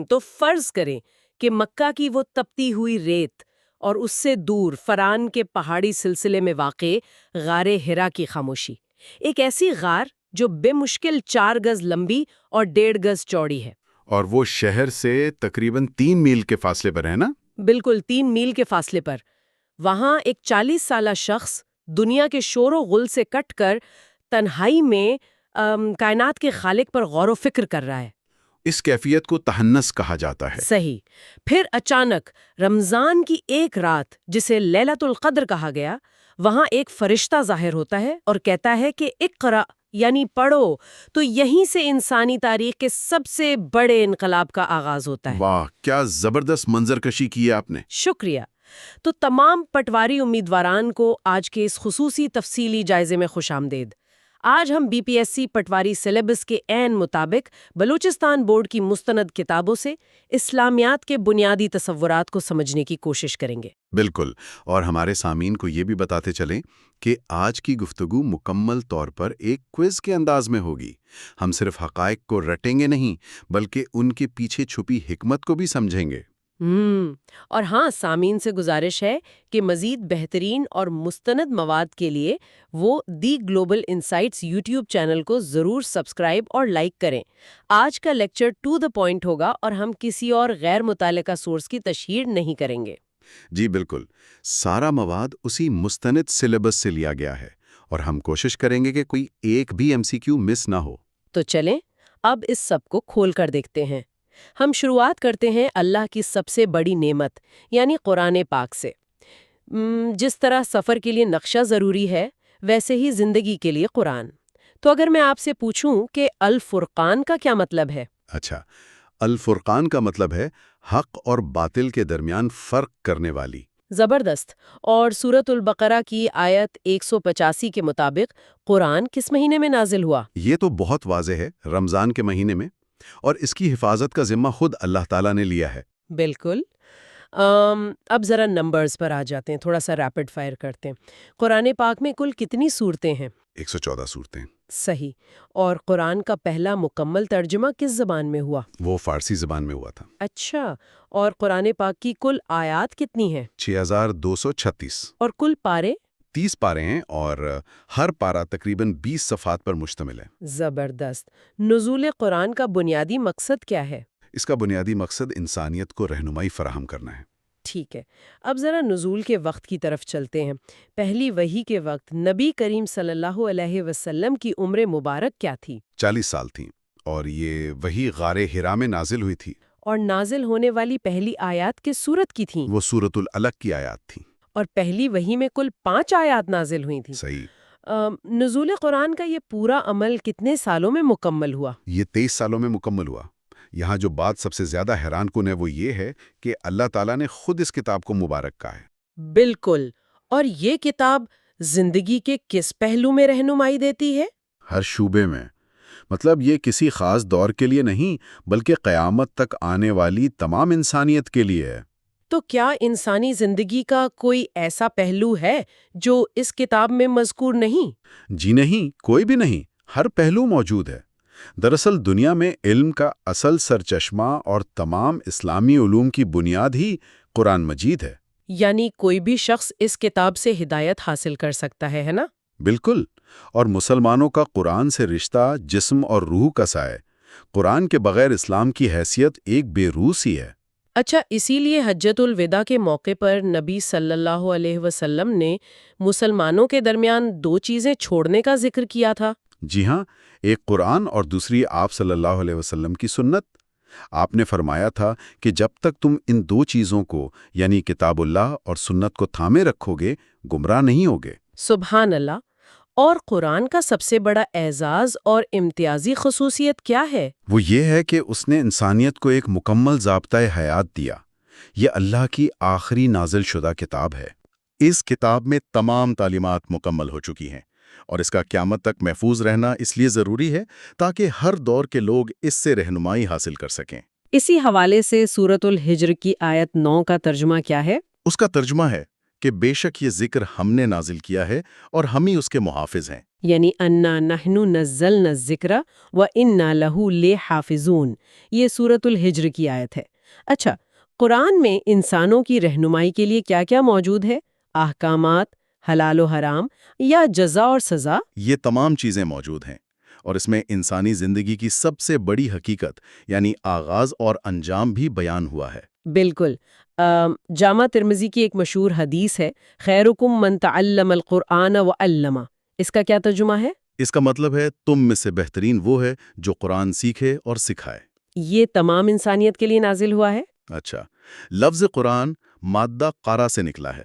تو فرض کریں کہ مکہ کی وہ تپتی ہوئی ریت اور اس سے دور فران کے پہاڑی سلسلے میں واقع غار ہرا کی خاموشی، ایک ایسی غار جو بے مشکل 4 گز لمبی اور 1.5 گز چوڑی ہے، اور وہ شہر سے تقریباً 3 میل کے فاصلے پر ہے نا؟ بالکل 3 میل کے فاصلے پر۔ وہاں ایک 40 سالہ شخص دنیا کے شور و غل سے کٹ کر تنہائی میں کائنات کے خالق پر غور و فکر کر رہا ہے۔ اس کیفیت کو تہنس کہا جاتا ہے۔ صحیح۔ پھر اچانک رمضان کی ایک رات، جسے لیلۃ القدر کہا گیا، وہاں ایک فرشتہ ظاہر ہوتا ہے اور کہتا ہے کہ اقرا، یعنی پڑھو۔ تو یہیں سے انسانی تاریخ کے سب سے بڑے انقلاب کا آغاز ہوتا ہے۔ واہ، کیا زبردست منظر کشی کی ہے آپ نے۔ شکریہ۔ تو تمام پٹواری امیدواران کو آج کے اس خصوصی تفصیلی جائزے میں خوش آمدید۔ آج ہم بی پی ایس سی پٹواری سلیبس کے عین مطابق بلوچستان بورڈ کی مستند کتابوں سے اسلامیات کے بنیادی تصورات کو سمجھنے کی کوشش کریں گے۔ بالکل، اور ہمارے سامعین کو یہ بھی بتاتے چلیں کہ آج کی گفتگو مکمل طور پر ایک کوئز کے انداز میں ہوگی۔ ہم صرف حقائق کو رٹیں گے نہیں، بلکہ ان کے پیچھے چھپی حکمت کو بھی سمجھیں گے۔ اور ہاں، سامعین سے گزارش ہے کہ مزید بہترین اور مستند مواد کے لیے وہ دی گلوبل انسائٹس یوٹیوب چینل کو ضرور سبسکرائب اور لائک کریں۔ آج کا لیکچر ٹو دا پوائنٹ ہوگا اور ہم کسی اور غیر متعلقہ سورس کی تشہیر نہیں کریں گے۔ جی بالکل، سارا مواد اسی مستند سلیبس سے لیا گیا ہے، اور ہم کوشش کریں گے کہ کوئی ایک بھی MCQ مس نہ ہو۔ تو چلیں اب اس سب کو کھول کر دیکھتے ہیں۔ ہم شروعات کرتے ہیں اللہ کی سب سے بڑی نعمت یعنی قرآن پاک سے۔ جس طرح سفر کے لیے نقشہ ضروری ہے، ویسے ہی زندگی کے لیے قرآن۔ تو اگر میں آپ سے پوچھوں کہ الفرقان کا کیا مطلب ہے؟ اچھا، الفرقان کا مطلب ہے حق اور باطل کے درمیان فرق کرنے والی۔ زبردست۔ اور سورۃ البقرہ کی آیت 185 کے مطابق قرآن کس مہینے میں نازل ہوا؟ یہ تو بہت واضح ہے، رمضان کے مہینے میں، اور اس کی حفاظت کا ذمہ خود اللہ تعالیٰ نے لیا ہے۔ بالکل۔ اب ذرا نمبرز پر آ جاتے ہیں، تھوڑا سا ریپڈ فائر کرتے ہیں۔ قرآن پاک میں کل کتنی صورتیں ہیں؟ 114 صورتیں۔ صحیح۔ اور قرآن کا پہلا مکمل ترجمہ کس زبان میں ہوا؟ وہ فارسی زبان میں ہوا تھا۔ اچھا۔ اور قرآن پاک کی کل آیات کتنی ہیں؟ 6236۔ اور کل پارے؟ 30 پارے ہیں، اور ہر پارہ تقریباً 20 صفحات پر مشتمل ہے۔ زبردست۔ نزول قرآن کا بنیادی مقصد کیا ہے؟ اس کا بنیادی مقصد انسانیت کو رہنمائی فراہم کرنا ہے۔ ٹھیک ہے، اب ذرا نزول کے وقت کی طرف چلتے ہیں۔ پہلی وحی کے وقت نبی کریم صلی اللہ علیہ وسلم کی عمر مبارک کیا تھی؟ 40 سال تھیں، اور یہ وحی غار حرا میں نازل ہوئی تھی۔ اور نازل ہونے والی پہلی آیات کس سورت کی تھیں؟ وہ سورۃ العلق کی آیات تھیں۔ اور پہلی وحی میں کل 5 آیات نازل ہوئی تھیں۔ صحیح۔ نزول قرآن کا یہ پورا عمل کتنے سالوں میں مکمل ہوا؟ یہ 23 سالوں میں مکمل ہوا۔ یہاں جو بات سب سے زیادہ حیران کن ہے وہ یہ ہے کہ اللہ تعالیٰ نے خود اس کتاب کو مبارک کہا ہے۔ بالکل۔ اور یہ کتاب زندگی کے کس پہلو میں رہنمائی دیتی ہے؟ ہر شعبے میں۔ مطلب یہ کسی خاص دور کے لیے نہیں، بلکہ قیامت تک آنے والی تمام انسانیت کے لیے ہے۔ تو کیا انسانی زندگی کا کوئی ایسا پہلو ہے جو اس کتاب میں مذکور نہیں؟ جی نہیں، کوئی بھی نہیں، ہر پہلو موجود ہے۔ دراصل دنیا میں علم کا اصل سرچشمہ اور تمام اسلامی علوم کی بنیاد ہی قرآن مجید ہے۔ یعنی کوئی بھی شخص اس کتاب سے ہدایت حاصل کر سکتا ہے نا؟ بالکل۔ اور مسلمانوں کا قرآن سے رشتہ جسم اور روح کا سا ہے۔ قرآن کے بغیر اسلام کی حیثیت ایک بے روح سی ہے۔ اچھا، اسی لیے حجۃ الوداع کے موقع پر نبی صلی اللہ علیہ وسلم نے مسلمانوں کے درمیان 2 چیزیں چھوڑنے کا ذکر کیا تھا۔ جی ہاں، ایک قرآن اور دوسری آپ صلی اللہ علیہ وسلم کی سنت۔ آپ نے فرمایا تھا کہ جب تک تم ان 2 چیزوں کو یعنی کتاب اللہ اور سنت کو تھامے رکھو گے، گمراہ نہیں ہوگے۔ سبحان اللہ۔ اور قرآن کا سب سے بڑا اعزاز اور امتیازی خصوصیت کیا ہے؟ وہ یہ ہے کہ اس نے انسانیت کو ایک مکمل ضابطۂ حیات دیا۔ یہ اللہ کی آخری نازل شدہ کتاب ہے۔ اس کتاب میں تمام تعلیمات مکمل ہو چکی ہیں، اور اس کا قیامت تک محفوظ رہنا اس لیے ضروری ہے تاکہ ہر دور کے لوگ اس سے رہنمائی حاصل کر سکیں۔ اسی حوالے سے سورۃ الحجر کی آیت 9 کا ترجمہ کیا ہے؟ اس کا ترجمہ ہے کہ بے شک یہ ذکر ہم نے نازل کیا ہے اور ہم ہی اس کے محافظ ہیں۔ یعنی انا نحن نزلنا الذکر وانا لہ لحافظون، یہ سورۃ الحجر کی آیت ہے۔ اچھا، قرآن میں انسانوں کی رہنمائی کے لیے کیا کیا موجود ہے؟ احکامات، حلال و حرام، یا جزا اور سزا؟ یہ تمام چیزیں موجود ہیں، اور اس میں انسانی زندگی کی سب سے بڑی حقیقت یعنی آغاز اور انجام بھی بیان ہوا ہے۔ بالکل۔ جامع ترمذی کی ایک مشہور حدیث ہے، خیرکم من تعلم القرآن وعلمہ، اس کا کیا ترجمہ ہے؟ اس کا مطلب ہے تم میں سے بہترین وہ ہے جو قرآن سیکھے اور سکھائے۔ یہ تمام انسانیت کے لیے نازل ہوا ہے؟ اچھا، لفظ قرآن مادہ قارا سے نکلا ہے،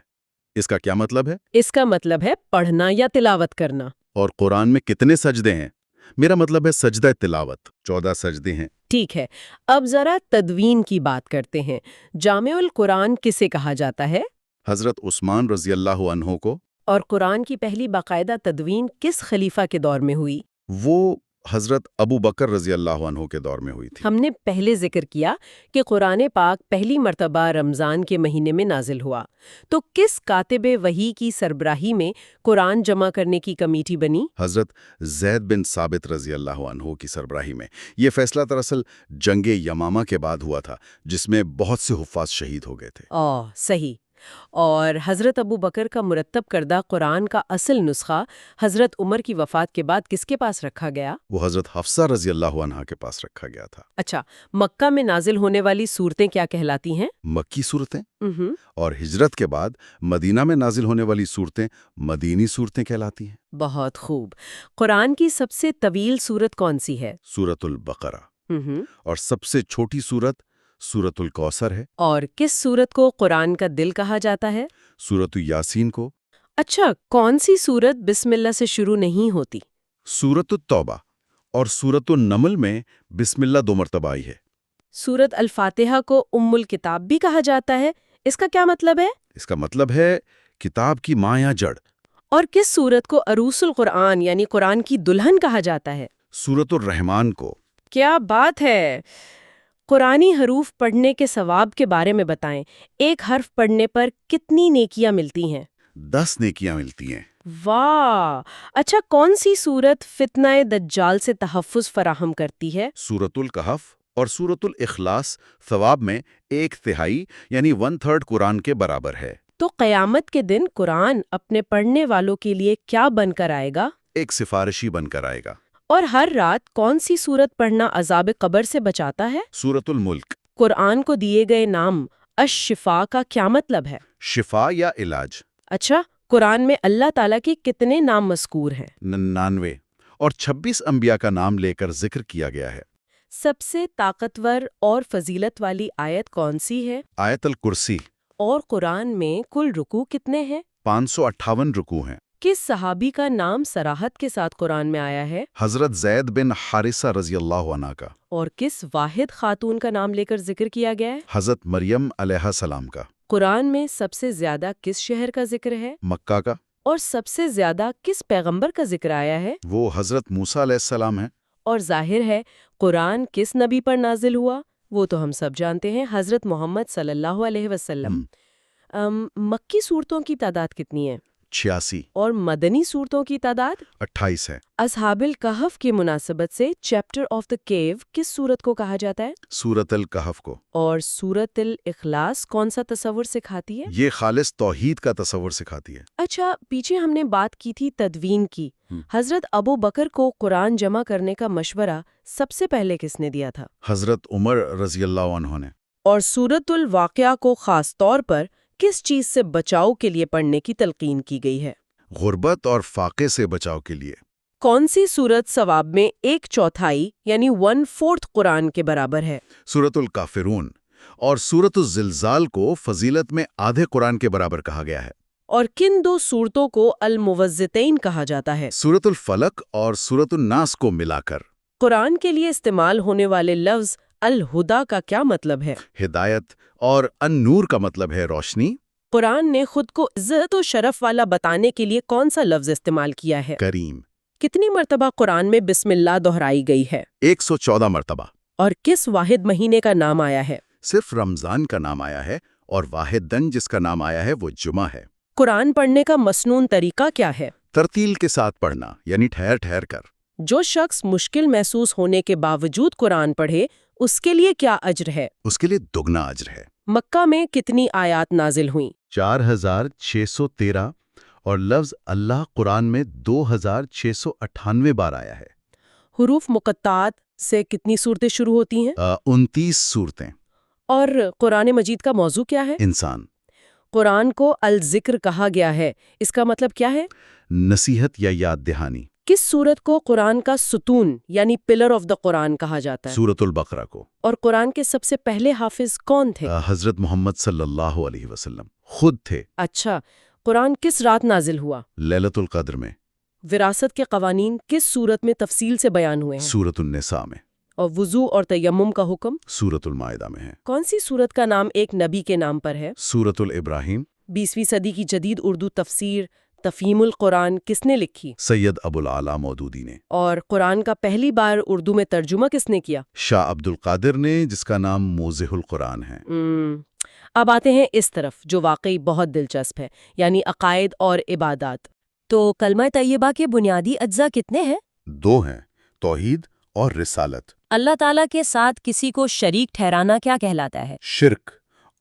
اس کا کیا مطلب ہے؟ اس کا مطلب ہے پڑھنا یا تلاوت کرنا۔ اور قرآن میں کتنے سجدے ہیں؟ میرا مطلب ہے سجدہ تلاوت، 14 سجدے ہیں۔ ٹھیک ہے، اب ذرا تدوین کی بات کرتے ہیں۔ جامع القرآن کسے کہا جاتا ہے؟ حضرت عثمان رضی اللہ عنہ کو۔ اور قرآن کی پہلی باقاعدہ تدوین کس خلیفہ کے دور میں ہوئی؟ وہ حضرت ابو بکر رضی اللہ عنہ کے دور میں ہوئی تھی۔ ہم نے پہلے ذکر کیا کہ قرآن پاک پہلی مرتبہ رمضان کے مہینے میں نازل ہوا، تو کس کاتب وحی کی سربراہی میں قرآن جمع کرنے کی کمیٹی بنی؟ حضرت زید بن ثابت رضی اللہ عنہ کی سربراہی میں۔ یہ فیصلہ دراصل جنگ یمامہ کے بعد ہوا تھا، جس میں بہت سے حفاظ شہید ہو گئے تھے۔ صحیح۔ اور حضرت ابو بکر کا مرتب کردہ قرآن کا اصل نسخہ حضرت عمر کی وفات کے بعد کس کے پاس رکھا گیا؟ وہ حضرت حفصہ رضی اللہ عنہا کے پاس رکھا گیا تھا۔ اچھا، مکہ میں نازل ہونے والی صورتیں کیا کہلاتی ہیں؟ مکی صورتیں۔ اور ہجرت کے بعد مدینہ میں نازل ہونے والی صورتیں مدینی صورتیں کہلاتی ہیں۔ بہت خوب۔ قرآن کی سب سے طویل صورت کون سی ہے؟ سورۃ البقرہ۔ اور سب سے چھوٹی صورت سورۃ الکوثر ہے۔ اور کس صورت کو قرآن کا دل کہا جاتا ہے؟ سورۃ یاسین کو۔ اچھا، کون سی صورت بسم اللہ سے شروع نہیں ہوتی؟ سورۃ التوبہ اور سورۃ النمل میں بسم اللہ 2 مرتبہ آئی ہے۔ سورت الفاتحہ کو ام الکتاب بھی کہا جاتا ہے، اس کا کیا مطلب ہے؟ اس کا مطلب ہے کتاب کی ماں یا جڑ۔ اور کس سورت کو عروس القرآن یعنی قرآن کی دلہن کہا جاتا ہے؟ سورۃ الرحمن کو۔ کیا بات ہے! قرآنی حروف پڑھنے کے ثواب کے بارے میں بتائیں۔ ایک حرف پڑھنے پر کتنی نیکیاں ملتی ہیں؟ 10 نیکیاں ملتی ہیں۔ واہ! اچھا، کون سی سورت فتنہ دجال سے تحفظ فراہم کرتی ہے؟ سورۃ الکہف اور سورۃ الاخلاص ثواب میں 1/3 یعنی 1/3 قرآن کے برابر ہے۔ تو قیامت کے دن قرآن اپنے پڑھنے والوں کے لیے کیا بن کر آئے گا؟ ایک سفارشی بن کر آئے گا۔ اور ہر رات کون سی سورت پڑھنا عذاب قبر سے بچاتا ہے؟ سورۃ الملک۔ قرآن کو دیے گئے نام الشفا کا کیا مطلب ہے؟ شفا یا علاج۔ اچھا، قرآن میں اللہ تعالیٰ کے کتنے نام مذکور ہیں؟ 99 اور 26 انبیاء کا نام لے کر ذکر کیا گیا ہے۔ سب سے طاقتور اور فضیلت والی آیت کون سی ہے؟ آیت الکرسی۔ اور قرآن میں کل رکوع کتنے ہیں؟ 558 رکوع ہیں۔ کس صحابی کا نام صراحت کے ساتھ قرآن میں آیا ہے؟ حضرت زید بن حارثہ رضی اللہ عنہ کا۔ اور کس واحد خاتون کا نام لے کر ذکر کیا گیا ہے؟ حضرت مریم علیہ السلام کا۔ قرآن میں سب سے زیادہ کس شہر کا ذکر ہے؟ مکہ کا۔ اور سب سے زیادہ کس پیغمبر کا ذکر آیا ہے؟ وہ حضرت موسیٰ علیہ السلام ہیں۔ اور ظاہر ہے قرآن کس نبی پر نازل ہوا؟ وہ تو ہم سب جانتے ہیں، حضرت محمد صلی اللہ علیہ وسلم۔ مکی صورتوں کی تعداد کتنی ہے؟ 86۔ اور مدنی صورتوں کی تعداد 28 ہے۔ اصحاب الکہف کی مناسبت سے چیپٹر آف دا کیو کس صورت کو کہا جاتا ہے؟ سورۃ الکہف کو۔ اور سورت الاخلاص کون سا تصور سکھاتی ہے؟ یہ خالص توحید کا تصور سکھاتی ہے۔ اچھا، پیچھے ہم نے بات کی تھی تدوین کی۔ حضرت ابو بکر کو قرآن جمع کرنے کا مشورہ سب سے پہلے کس نے دیا تھا؟ حضرت عمر رضی اللہ عنہ نے۔ اور سورت الواقعہ کو خاص طور پر کس چیز سے بچاؤ کے لیے پڑھنے کی تلقین کی گئی ہے؟ غربت اور فاقے سے بچاؤ کے لیے۔ کون سی سورت ثواب میں 1/4 یعنی 1/4 قرآن کے برابر ہے؟ سورۃ الکافرون۔ اور سورۃ الزلزال کو فضیلت میں آدھے قرآن کے برابر کہا گیا ہے۔ اور کن 2 سورتوں کو الموذتین کہا جاتا ہے؟ سورۃ الفلق اور سورۃ الناس کو ملا کر۔ قرآن کے لیے استعمال ہونے والے لفظ الہدا کا کیا مطلب ہے؟ ہدایت اور النور کا مطلب ہے روشنی۔ قرآن نے خود کو عزت و شرف والا بتانے کے لیے کون سا لفظ استعمال کیا ہے؟ کریم۔ کتنی مرتبہ قرآن میں بسم اللہ دہرائی گئی ہے؟ 114 مرتبہ۔ اور کس واحد مہینے کا نام آیا ہے؟ صرف رمضان کا نام آیا ہے، اور واحد دن جس کا نام آیا ہے وہ جمعہ ہے۔ قرآن پڑھنے کا مسنون طریقہ کیا ہے؟ ترتیل کے ساتھ پڑھنا، یعنی ٹھہر ٹھہر کر۔ جو شخص مشکل محسوس ہونے کے باوجود قرآن پڑھے اس کے لیے کیا اجر ہے؟ اس کے لیے دگنا اجر ہے۔ مکہ میں کتنی آیات نازل ہوئیں؟ 4613 اور لفظ اللہ قرآن میں 2698 بار آیا ہے۔ حروف مقطعات سے کتنی صورتیں شروع ہوتی ہیں؟ 29 صورتیں۔ اور قرآن مجید کا موضوع کیا ہے؟ انسان۔ قرآن کو الذکر کہا گیا ہے، اس کا مطلب کیا ہے؟ نصیحت یا یاد دہانی۔ کس سورت کو قرآن کا ستون یعنی پلر آف دا قرآن کہا جاتا ہے؟ سورۃ البقرہ کو۔ اور قرآن کے سب سے پہلے حافظ کون تھے؟ حضرت محمد صلی اللہ علیہ وسلم خود تھے۔ اچھا، قرآن کس رات نازل ہوا؟ لیلۃ القدر میں۔ وراثت کے قوانین کس سورت میں تفصیل سے بیان ہوئے ہیں؟ سورۃ النساء میں۔ اور وضو اور تیمم کا حکم سورۃ المائدہ میں ہے۔ کون سی سورت کا نام ایک نبی کے نام پر ہے؟ سورۃ الابراہیم۔ 20ویں صدی کی جدید اردو تفسیر تفہیم القرآن کس نے لکھی؟ سید ابو العلا مودودی نے۔ اور قرآن کا پہلی بار اردو میں ترجمہ کس نے کیا؟ شاہ عبد القادر نے، جس کا نام موضح القرآن ہے۔ اب آتے ہیں اس طرف جو واقعی بہت دلچسپ ہے، یعنی عقائد اور عبادات۔ تو کلمہ طیبہ کے بنیادی اجزاء کتنے ہیں؟ 2 ہیں، توحید اور رسالت۔ اللہ تعالیٰ کے ساتھ کسی کو شریک ٹھہرانا کیا کہلاتا ہے؟ شرک،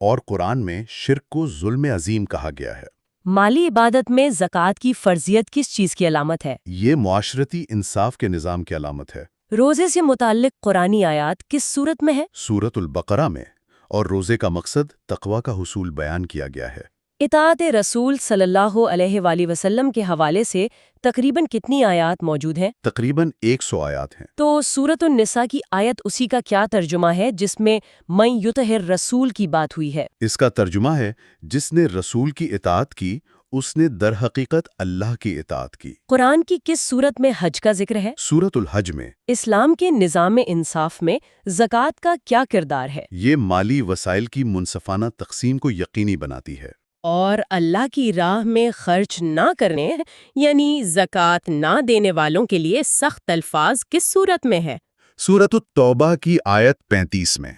اور قرآن میں شرک کو ظلم عظیم کہا گیا ہے۔ مالی عبادت میں زکوٰۃ کی فرضیت کس چیز کی علامت ہے؟ یہ معاشرتی انصاف کے نظام کی علامت ہے۔ روزے سے متعلق قرآنی آیات کس صورت میں ہے؟ سورۃ البقرہ میں، اور روزے کا مقصد تقوی کا حصول بیان کیا گیا ہے۔ اطاعت رسول صلی اللہ علیہ وآلہ وسلم کے حوالے سے تقریباً کتنی آیات موجود ہیں؟ تقریباً 100 آیات ہیں۔ تو سورۃ النساء کی آیت اسی کا کیا ترجمہ ہے جس میں من یطع الرسول کی بات ہوئی ہے؟ اس کا ترجمہ ہے جس نے رسول کی اطاعت کی، اس نے در حقیقت اللہ کی اطاعت کی۔ قرآن کی کس سورت میں حج کا ذکر ہے؟ سورۃ الحج میں۔ اسلام کے نظام انصاف میں زکوٰۃ کا کیا کردار ہے؟ یہ مالی وسائل کی منصفانہ تقسیم کو یقینی بناتی ہے۔ اور اللہ کی راہ میں خرچ نہ کرنے یعنی زکوٰۃ نہ دینے والوں کے لیے سخت الفاظ کس صورت میں ہے؟ سورۃ التوبہ کی آیت 35 میں۔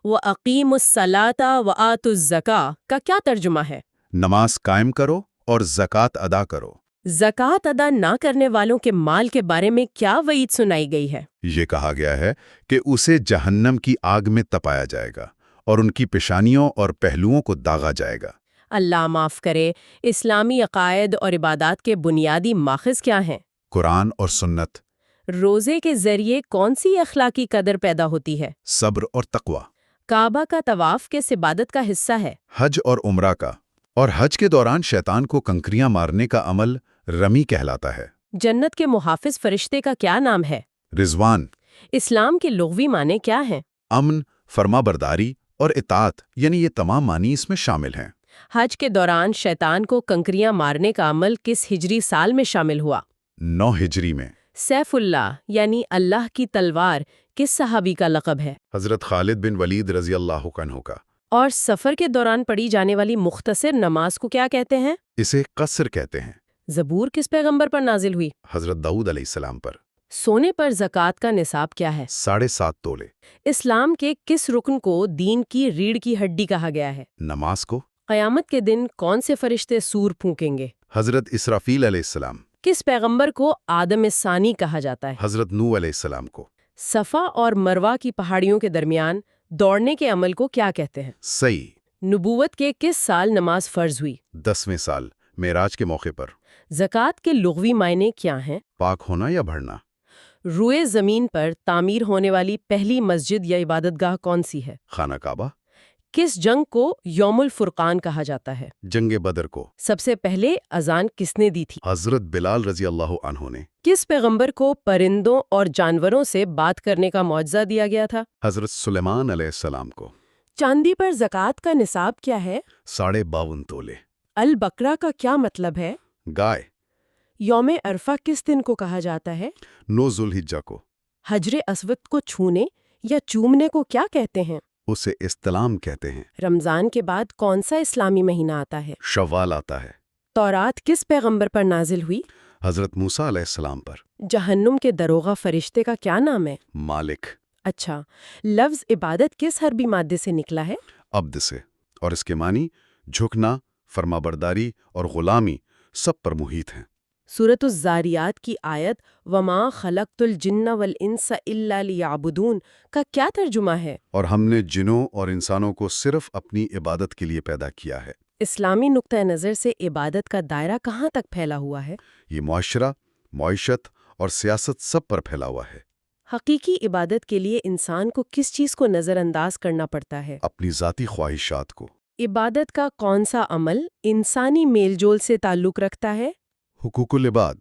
وَأَقِیمُوا الصَّلَاةَ وَآتُوا الزَّکَاۃَ کا کیا ترجمہ ہے؟ نماز قائم کرو اور زکوٰۃ ادا کرو۔ زکوٰۃ ادا نہ کرنے والوں کے مال کے بارے میں کیا وعید سنائی گئی ہے؟ یہ کہا گیا ہے کہ اسے جہنم کی آگ میں تپایا جائے گا اور ان کی پیشانیوں اور پہلوؤں کو داغا جائے گا۔ اللہ معاف کرے، اسلامی عقائد اور عبادات کے بنیادی ماخذ کیا ہیں؟ قرآن اور سنت۔ روزے کے ذریعے کون سی اخلاقی قدر پیدا ہوتی ہے؟ صبر اور تقوی۔ کعبہ کا طواف کس عبادت کا حصہ ہے؟ حج اور عمرہ کا۔ اور حج کے دوران شیطان کو کنکریاں مارنے کا عمل رمی کہلاتا ہے۔ جنت کے محافظ فرشتے کا کیا نام ہے؟ رضوان۔ اسلام کے لغوی معنی کیا ہیں؟ امن، فرما برداری اور اطاعت، یعنی یہ تمام معنی اس میں شامل ہیں۔ حج کے دوران شیطان کو کنکریاں مارنے کا عمل کس ہجری سال میں شامل ہوا؟ 9 ہجری میں۔ سیف اللہ یعنی اللہ کی تلوار کس صحابی کا لقب ہے؟ حضرت خالد بن ولید رضی اللہ عنہ کا۔ اور سفر کے دوران پڑھی جانے والی مختصر نماز کو کیا کہتے ہیں؟ اسے قصر کہتے ہیں۔ زبور کس پیغمبر پر نازل ہوئی؟ حضرت داؤد علیہ السلام پر۔ سونے پر زکوٰۃ کا نصاب کیا ہے؟ 7.5 تولے۔ اسلام کے کس رکن کو دین کی ریڑھ کی ہڈی کہا گیا ہے؟ نماز کو۔ قیامت کے دن کون سے فرشتے سور پھونکیں گے؟ حضرت اسرافیل علیہ السلام۔ کس پیغمبر کو آدم ثانی کہا جاتا ہے؟ حضرت نوح علیہ السلام کو۔ صفا اور مروہ کی پہاڑیوں کے درمیان دوڑنے کے عمل کو کیا کہتے ہیں؟ صحیح۔ نبوت کے کس سال نماز فرض ہوئی؟ 10ویں سال، معراج کے موقع پر۔ زکوٰۃ کے لغوی معنی کیا ہیں؟ پاک ہونا یا بھرنا۔ روئے زمین پر تعمیر ہونے والی پہلی مسجد یا عبادت گاہ کون سی ہے؟ خانہ کعبہ۔ کس جنگ کو یوم الفرقان کہا جاتا ہے؟ جنگ بدر کو۔ سب سے پہلے اذان کس نے دی تھی؟ حضرت بلال رضی اللہ عنہ نے۔ کس پیغمبر کو پرندوں اور جانوروں سے بات کرنے کا معجزہ دیا گیا تھا؟ حضرت سلیمان علیہ السلام کو۔ چاندی پر زکوٰۃ کا نصاب کیا ہے؟ 52.5 تولے۔ البقرہ کا کیا مطلب ہے؟ گائے۔ یوم عرفہ کس دن کو کہا جاتا ہے؟ 9 ذوالحجہ کو۔ حجر اسود کو چھونے یا چومنے کو کیا کہتے ہیں؟ اسے استلام کہتے ہیں۔ رمضان کے بعد کون سا اسلامی مہینہ آتا ہے؟ شوال آتا ہے۔ تورات کس پیغمبر پر نازل ہوئی؟ حضرت موسیٰ علیہ السلام پر۔ جہنم کے دروغہ فرشتے کا کیا نام ہے؟ مالک۔ اچھا، لفظ عبادت کس حربی مادے سے نکلا ہے؟ عبد سے، اور اس کے معنی جھکنا، فرمابرداری اور غلامی سب پر محیط ہیں۔ سورۃ الزاریات کی آیت وَمَا خَلَقْتُ الْجِنَّ وَالْإِنسَ إِلَّا لِيَعْبُدُونَ کا کیا ترجمہ ہے؟ اور ہم نے جنوں اور انسانوں کو صرف اپنی عبادت کے لیے پیدا کیا ہے۔ اسلامی نقطہ نظر سے عبادت کا دائرہ کہاں تک پھیلا ہوا ہے؟ یہ معاشرہ، معیشت اور سیاست سب پر پھیلا ہوا ہے۔ حقیقی عبادت کے لیے انسان کو کس چیز کو نظر انداز کرنا پڑتا ہے؟ اپنی ذاتی خواہشات کو۔ عبادت کا کون سا عمل انسانی میل جول سے تعلق رکھتا ہے؟ حقوق العباد۔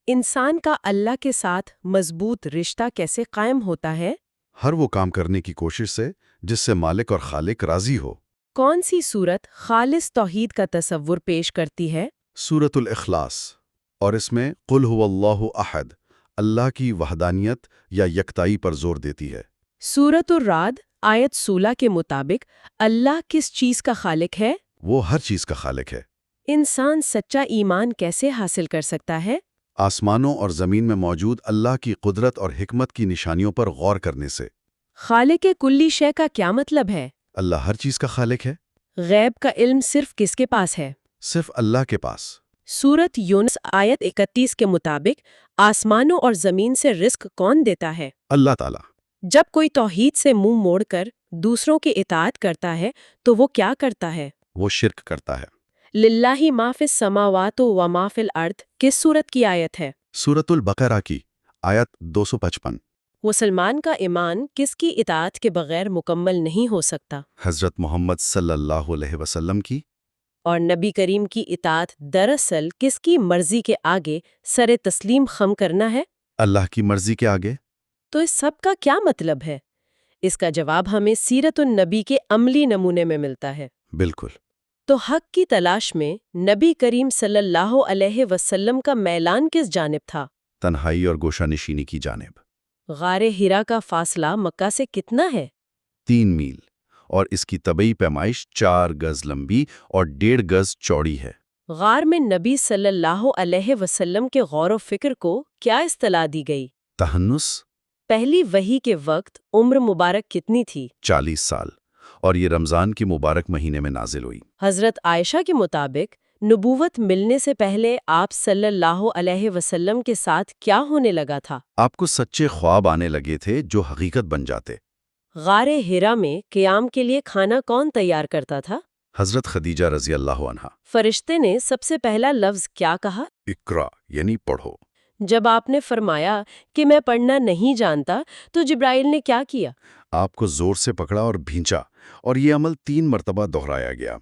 انسان کا اللہ کے ساتھ مضبوط رشتہ کیسے قائم ہوتا ہے؟ ہر وہ کام کرنے کی کوشش سے جس سے مالک اور خالق راضی ہو۔ کون سی صورت خالص توحید کا تصور پیش کرتی ہے؟ سورۃ الاخلاص، اور اس میں قل هو اللہ احد، اللہ کی وحدانیت یا یکتائی پر زور دیتی ہے۔ سورۃ الرعد آیت 16 کے مطابق اللہ کس چیز کا خالق ہے؟ وہ ہر چیز کا خالق ہے۔ انسان سچا ایمان کیسے حاصل کر سکتا ہے؟ آسمانوں اور زمین میں موجود اللہ کی قدرت اور حکمت کی نشانیوں پر غور کرنے سے۔ خالق کلی شے کا کیا مطلب ہے؟ اللہ ہر چیز کا خالق ہے۔ غیب کا علم صرف کس کے پاس ہے؟ صرف اللہ کے پاس۔ سورۃ یونس آیت 31 کے مطابق آسمانوں اور زمین سے رزق کون دیتا ہے؟ اللہ تعالیٰ۔ جب کوئی توحید سے منہ موڑ کر دوسروں کی اطاعت کرتا ہے تو وہ کیا کرتا ہے؟ وہ شرک کرتا ہے۔ للہ ما فی السماوات و ما فی الارض کس سورت کی آیت ہے؟ سورۃ البقرہ کی آیت 255۔ مسلمان کا ایمان کس کی اطاعت کے بغیر مکمل نہیں ہو سکتا؟ حضرت محمد صلی اللہ علیہ وسلم کی۔ اور نبی کریم کی اطاعت دراصل کس کی مرضی کے آگے سر تسلیم خم کرنا ہے؟ اللہ کی مرضی کے آگے۔ تو اس سب کا کیا مطلب ہے؟ اس کا جواب ہمیں سیرت النبی کے عملی نمونے میں ملتا ہے۔ بالکل۔ تو حق کی تلاش میں نبی کریم صلی اللہ علیہ وسلم کا میلان کس جانب تھا؟ تنہائی اور گوشہ نشینی کی جانب۔ غار ہرا کا فاصلہ مکہ سے کتنا ہے؟ 3 میل، اور اس کی طبعی پیمائش 4 گز لمبی اور 1.5 گز چوڑی ہے۔ غار میں نبی صلی اللہ علیہ وسلم کے غور و فکر کو کیا اصطلاح دی گئی؟ تہنس۔ پہلی وحی کے وقت عمر مبارک کتنی تھی؟ 40 سال، اور یہ رمضان کی مبارک مہینے میں نازل ہوئی۔ حضرت عائشہ کے مطابق نبوت ملنے سے پہلے آپ صلی اللہ علیہ وسلم کے ساتھ کیا ہونے لگا تھا؟ آپ کو سچے خواب آنے لگے تھے جو حقیقت بن جاتے۔ غار ہرا میں قیام کے لیے کھانا کون تیار کرتا تھا؟ حضرت خدیجہ رضی اللہ عنہا۔ فرشتے نے سب سے پہلا لفظ کیا کہا؟ اقرا، یعنی پڑھو۔ جب آپ نے فرمایا کہ میں پڑھنا نہیں جانتا تو جبرائیل نے کیا کیا؟ آپ کو زور سے پکڑا اور بھینچا، اور یہ عمل 3 مرتبہ دہرایا گیا۔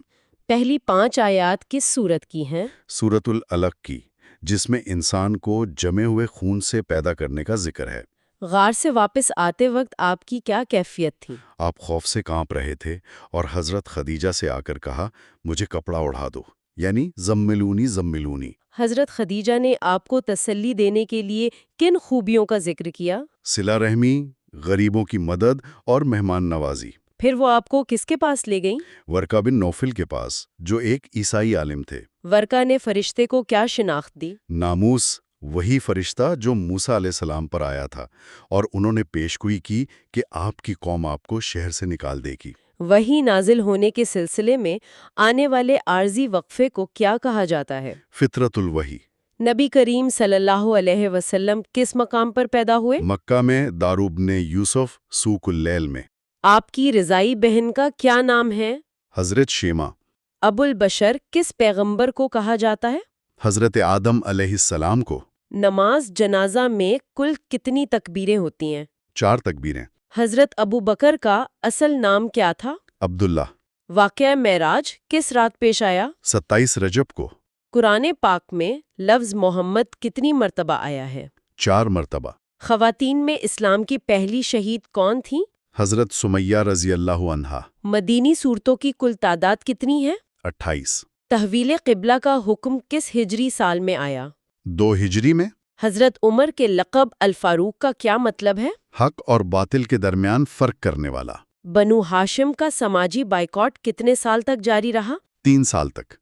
پہلی 5 آیات کس سورت کی ہیں؟ سورۃ العلق کی، جس میں انسان کو جمے ہوئے خون سے پیدا کرنے کا ذکر ہے۔ غار سے واپس آتے وقت آپ کی کیا کیفیت تھی؟ آپ خوف سے کانپ رہے تھے اور حضرت خدیجہ سے آ کر کہا، مجھے کپڑا اڑا دو، یعنی زملونی زملونی۔ حضرت خدیجہ نے آپ کو تسلی دینے کے لیے کن خوبیوں کا ذکر کیا؟ صلہ رحمی، غریبوں کی مدد اور مہمان نوازی۔ پھر وہ آپ کو کس کے پاس لے گئیں؟ ورقہ بن نوفل کے پاس، جو ایک عیسائی عالم تھے۔ ورقہ نے فرشتے کو کیا شناخت دی؟ ناموس، وہی فرشتہ جو موسیٰ علیہ السلام پر آیا تھا، اور انہوں نے پیشگوئی کی کہ آپ کی قوم آپ کو شہر سے نکال دے گی۔ وہی نازل ہونے کے سلسلے میں آنے والے عارضی وقفے کو کیا کہا جاتا ہے؟ فطرت الوحی۔ نبی کریم صلی اللہ علیہ وسلم کس مقام پر پیدا ہوئے؟ مکہ میں دار ابن یوسف سوق اللیل میں۔ آپ کی رضائی بہن کا کیا نام ہے؟ حضرت شیمہ۔ ابو البشر کس پیغمبر کو کہا جاتا ہے؟ حضرت آدم علیہ السلام کو۔ نماز جنازہ میں کل کتنی تکبیریں ہوتی ہیں؟ 4 تکبیریں۔ حضرت ابو بکر کا اصل نام کیا تھا؟ عبداللہ۔ واقعہ معراج کس رات پیش آیا؟ 27 رجب کو۔ قرآن پاک میں لفظ محمد کتنی مرتبہ آیا ہے؟ 4 مرتبہ۔ خواتین میں اسلام کی پہلی شہید کون تھیں؟ حضرت سمیہ رضی اللہ عنہا۔ مدینی صورتوں کی کل تعداد کتنی ہے؟ 28۔ تحویل قبلہ کا حکم کس ہجری سال میں آیا؟ 2 ہجری میں۔ حضرت عمر کے لقب الفاروق کا کیا مطلب ہے؟ حق اور باطل کے درمیان فرق کرنے والا۔ بنو ہاشم کا سماجی بائیکاٹ کتنے سال تک جاری رہا؟ 3 سال تک۔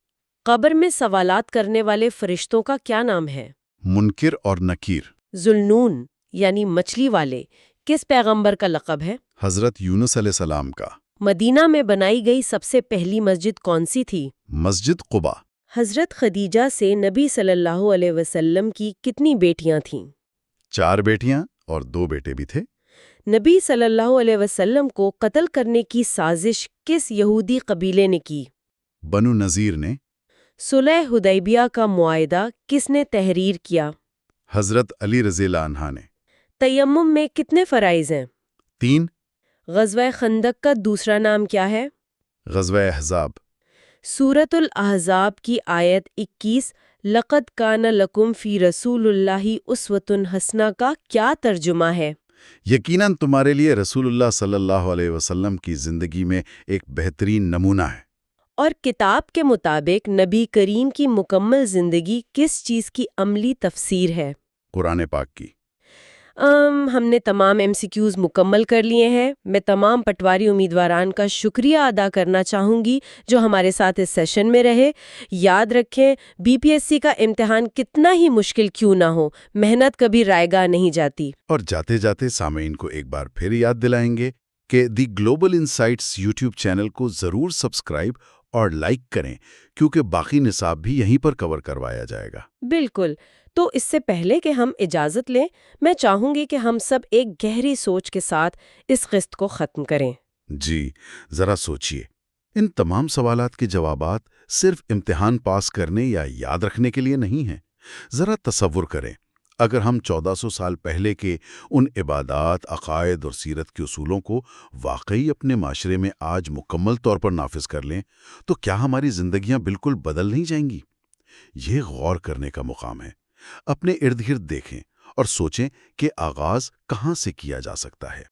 قبر میں سوالات کرنے والے فرشتوں کا کیا نام ہے؟ منکر اور نکیر۔ ذوالنون یعنی مچھلی والے کس پیغمبر کا لقب ہے؟ حضرت یونس علیہ السلام کا۔ مدینہ میں بنائی گئی سب سے پہلی مسجد کون سی تھی؟ مسجد قبا۔ حضرت خدیجہ سے نبی صلی اللہ علیہ وسلم کی کتنی بیٹیاں تھیں؟ 4 بیٹیاں اور 2 بیٹے بھی تھے۔ نبی صلی اللہ علیہ وسلم کو قتل کرنے کی سازش کس یہودی قبیلے نے کی؟ بنو نذیر نے۔ صلح حدیبیہ کا معاہدہ کس نے تحریر کیا؟ حضرت علی رضی اللہ عنہ نے۔ تیمم میں کتنے فرائض ہیں؟ 3۔ غزوہ خندق کا دوسرا نام کیا ہے؟ غزوہ احزاب۔ سورۃ الاحزاب کی آیت 21 لقد کان لکم فی رسول اللہ اسوۃ حسنہ کا کیا ترجمہ ہے؟ یقیناً تمہارے لیے رسول اللہ صلی اللہ علیہ وسلم کی زندگی میں ایک بہترین نمونہ ہے۔ اور کتاب کے مطابق نبی کریم کی مکمل زندگی کس چیز کی عملی تفسیر ہے؟ قرآن پاک کی۔ ہم نے تمام MCQs مکمل کر لیے ہیں۔ میں تمام پٹواری امیدواران کا شکریہ ادا کرنا چاہوں گی جو ہمارے ساتھ اس سیشن میں رہے۔ یاد رکھیں BPSC کا امتحان کتنا ہی مشکل کیوں نہ ہو، محنت کبھی رائے گاہ نہیں جاتی۔ اور جاتے جاتے سامعین کو ایک بار پھر یاد دلائیں گے کہ دی گلوبل انسائٹس یوٹیوب چینل کو ضرور سبسکرائب اور لائک کریں، کیونکہ باقی نصاب بھی یہیں پر کور کروایا جائے گا۔ بالکل۔ تو اس سے پہلے کہ ہم اجازت لیں، میں چاہوں گی کہ ہم سب ایک گہری سوچ کے ساتھ اس قسط کو ختم کریں۔ جی، ذرا سوچئے۔ ان تمام سوالات کے جوابات صرف امتحان پاس کرنے یا یاد رکھنے کے لیے نہیں ہیں۔ ذرا تصور کریں، اگر ہم 1400 سال پہلے کے ان عبادات، عقائد اور سیرت کے اصولوں کو واقعی اپنے معاشرے میں آج مکمل طور پر نافذ کر لیں، تو کیا ہماری زندگیاں بالکل بدل نہیں جائیں گی؟ یہ غور کرنے کا مقام ہے۔ اپنے ارد گرد دیکھیں اور سوچیں کہ آغاز کہاں سے کیا جا سکتا ہے۔